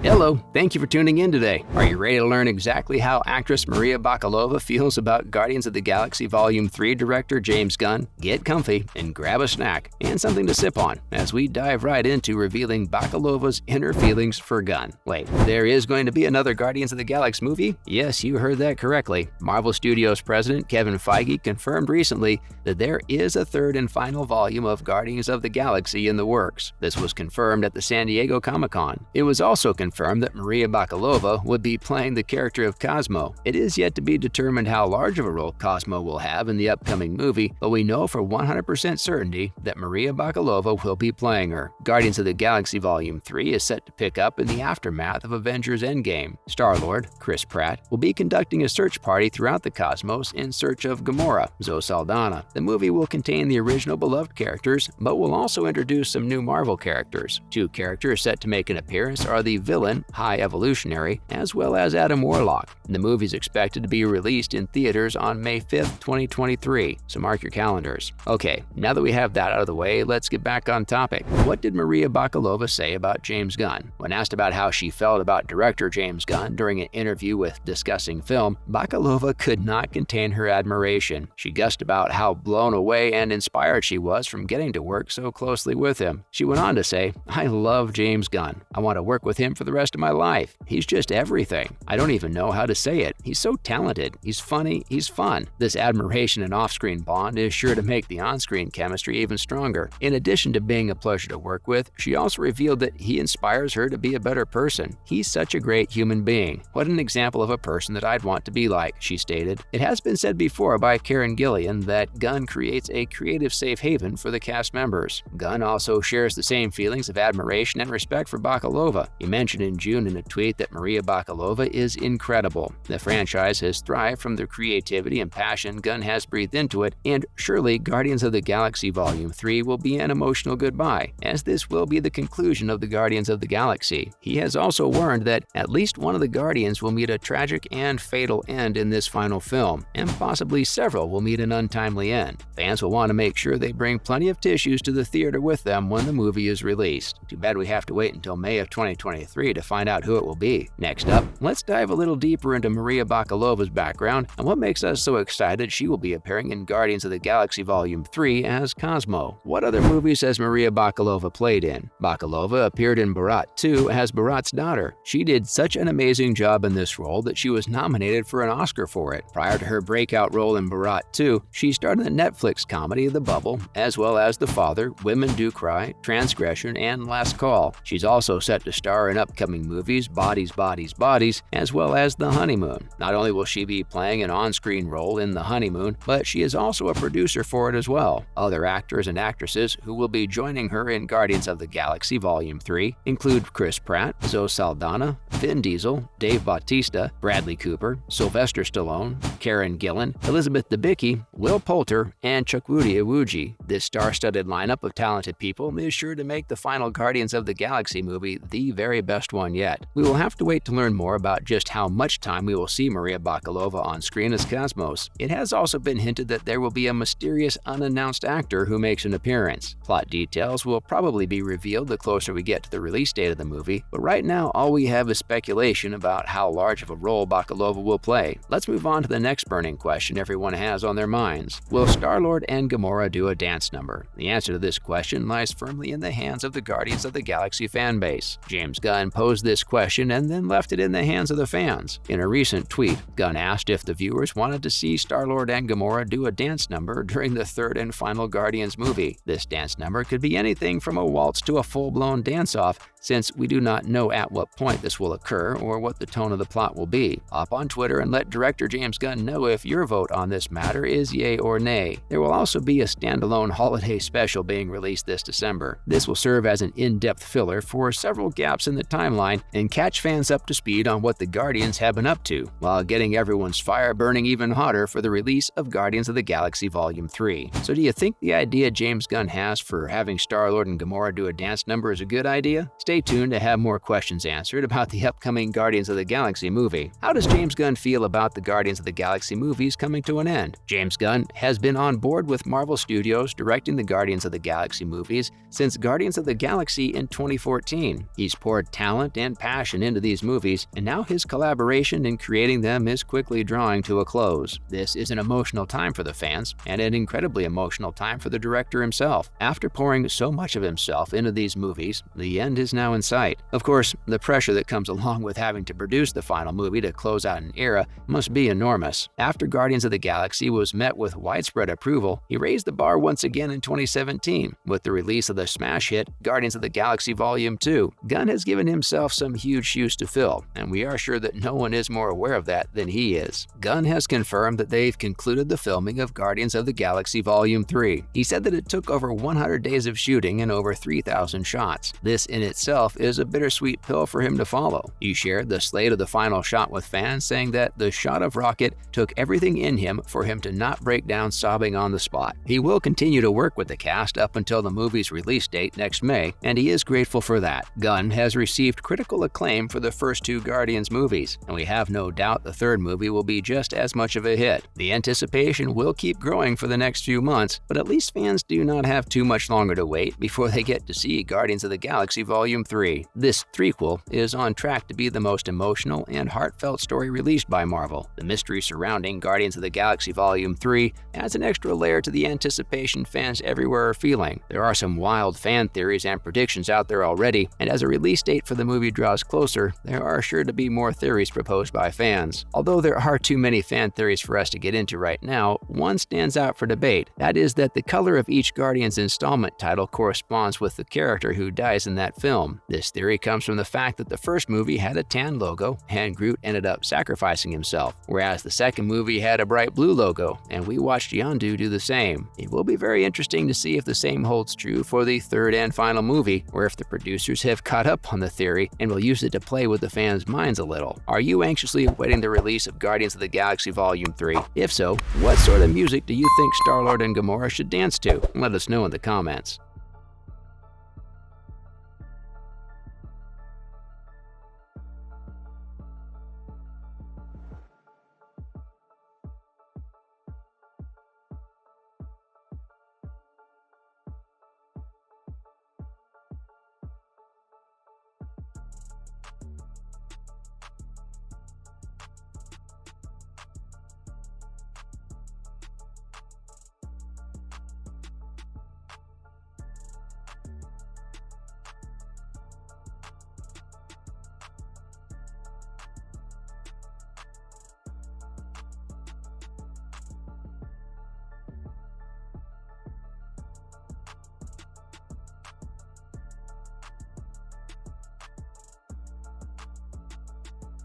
Hello, thank you for tuning in today. Are you ready to learn exactly how actress Maria Bakalova feels about Guardians of the Galaxy Volume 3 director James Gunn? Get comfy and grab a snack and something to sip on as we dive right into revealing Bakalova's inner feelings for Gunn. Wait, there is going to be another Guardians of the Galaxy movie? Yes, you heard that correctly. Marvel Studios president Kevin Feige confirmed recently that there is a third and final volume of Guardians of the Galaxy in the works. This was confirmed at the San Diego Comic-Con. It was also confirmed that Maria Bakalova would be playing the character of Cosmo. It is yet to be determined how large of a role Cosmo will have in the upcoming movie, but we know for 100% certainty that Maria Bakalova will be playing her. Guardians of the Galaxy Volume 3 is set to pick up in the aftermath of Avengers Endgame. Star-Lord, Chris Pratt, will be conducting a search party throughout the cosmos in search of Gamora, Zoe Saldana. The movie will contain the original beloved characters, but will also introduce some new Marvel characters. Two characters set to make an appearance are the villain, High Evolutionary, as well as Adam Warlock. The movie is expected to be released in theaters on May 5th, 2023, so mark your calendars. Okay, now that we have that out of the way, let's get back on topic. What did Maria Bakalova say about James Gunn? When asked about how she felt about director James Gunn during an interview with Discussing Film, Bakalova could not contain her admiration. She gushed about how blown away and inspired she was from getting to work so closely with him. She went on to say, "I love James Gunn. I want to work with him for the rest of my life. He's just everything. I don't even know how to say it. He's so talented. He's funny. He's fun." This admiration and off-screen bond is sure to make the on-screen chemistry even stronger. In addition to being a pleasure to work with, she also revealed that he inspires her to be a better person. "He's such a great human being. What an example of a person that I'd want to be like," she stated. It has been said before by Karen Gillian that Gunn creates a creative safe haven for the cast members. Gunn also shares the same feelings of admiration and respect for Bakalova. He mentioned in June in a tweet that Maria Bakalova is incredible. The franchise has thrived from the creativity and passion Gunn has breathed into it, and surely Guardians of the Galaxy Volume 3 will be an emotional goodbye, as this will be the conclusion of the Guardians of the Galaxy. He has also warned that at least one of the Guardians will meet a tragic and fatal end in this final film, and possibly several will meet an untimely end. Fans will want to make sure they bring plenty of tissues to the theater with them when the movie is released. Too bad we have to wait until May of 2023 to find out who it will be. Next up, let's dive a little deeper into Maria Bakalova's background and what makes us so excited she will be appearing in Guardians of the Galaxy Volume 3 as Cosmo. What other movies has Maria Bakalova played in? Bakalova appeared in Borat 2 as Borat's daughter. She did such an amazing job in this role that she was nominated for an Oscar for it. Prior to her breakout role in Borat 2, she starred in the Netflix comedy The Bubble, as well as The Father, Women Do Cry, Transgression, and Last Call. She's also set to star in upcoming movies Bodies, Bodies, Bodies, as well as The Honeymoon. Not only will she be playing an on-screen role in The Honeymoon, but she is also a producer for it as well. Other actors and actresses who will be joining her in Guardians of the Galaxy Volume 3 include Chris Pratt, Zoe Saldana, Vin Diesel, Dave Bautista, Bradley Cooper, Sylvester Stallone, Karen Gillan, Elizabeth Debicki, Will Poulter, and Chukwudi Iwuji. This star-studded lineup of talented people is sure to make the final Guardians of the Galaxy movie the very best one yet. We will have to wait to learn more about just how much time we will see Maria Bakalova on screen as Cosmos. It has also been hinted that there will be a mysterious unannounced actor who makes an appearance. Plot details will probably be revealed the closer we get to the release date of the movie, but right now all we have is speculation about how large of a role Bakalova will play. Let's move on to the next burning question everyone has on their minds. Will Star-Lord and Gamora do a dance number? The answer to this question lies firmly in the hands of the Guardians of the Galaxy fanbase. James Gunn posed this question and then left it in the hands of the fans. In a recent tweet, Gunn asked if the viewers wanted to see Star-Lord and Gamora do a dance number during the third and final Guardians movie. This dance number could be anything from a waltz to a full-blown dance-off, since we do not know at what point this will occur or what the tone of the plot will be. Hop on Twitter and let director James Gunn know if your vote on this matter is yay or nay. There will also be a standalone holiday special being released this December. This will serve as an in-depth filler for several gaps in the timeline and catch fans up to speed on what the Guardians have been up to, while getting everyone's fire burning even hotter for the release of Guardians of the Galaxy Volume 3. So do you think the idea James Gunn has for having Star-Lord and Gamora do a dance number is a good idea? Stay stay tuned to have more questions answered about the upcoming Guardians of the Galaxy movie. How does James Gunn feel about the Guardians of the Galaxy movies coming to an end? James Gunn has been on board with Marvel Studios directing the Guardians of the Galaxy movies since Guardians of the Galaxy in 2014. He's poured talent and passion into these movies, and now his collaboration in creating them is quickly drawing to a close. This is an emotional time for the fans, and an incredibly emotional time for the director himself. After pouring so much of himself into these movies, the end is now in sight. Of course, the pressure that comes along with having to produce the final movie to close out an era must be enormous. After Guardians of the Galaxy was met with widespread approval, he raised the bar once again in 2017 with the release of the smash hit Guardians of the Galaxy Volume 2. Gunn has given himself some huge shoes to fill, and we are sure that no one is more aware of that than he is. Gunn has confirmed that they've concluded the filming of Guardians of the Galaxy Volume 3. He said that it took over 100 days of shooting and over 3,000 shots. This in itself is a bittersweet pill for him to follow. He shared the slate of the final shot with fans, saying that the shot of Rocket took everything in him for him to not break down sobbing on the spot. He will continue to work with the cast up until the movie's release date next May, and he is grateful for that. Gunn has received critical acclaim for the first two Guardians movies, and we have no doubt the third movie will be just as much of a hit. The anticipation will keep growing for the next few months, but at least fans do not have too much longer to wait before they get to see Guardians of the Galaxy Volume 3. This threequel is on track to be the most emotional and heartfelt story released by Marvel. The mystery surrounding Guardians of the Galaxy Volume 3 adds an extra layer to the anticipation fans everywhere are feeling. There are some wild fan theories and predictions out there already, and as a release date for the movie draws closer, there are sure to be more theories proposed by fans. Although there are too many fan theories for us to get into right now, one stands out for debate. That is that the color of each Guardians installment title corresponds with the character who dies in that film. This theory comes from the fact that the first movie had a tan logo, and Groot ended up sacrificing himself, whereas the second movie had a bright blue logo, and we watched Yondu do the same. It will be very interesting to see if the same holds true for the third and final movie, or if the producers have caught up on the theory and will use it to play with the fans' minds a little. Are you anxiously awaiting the release of Guardians of the Galaxy Volume 3? If so, what sort of music do you think Star-Lord and Gamora should dance to? Let us know in the comments.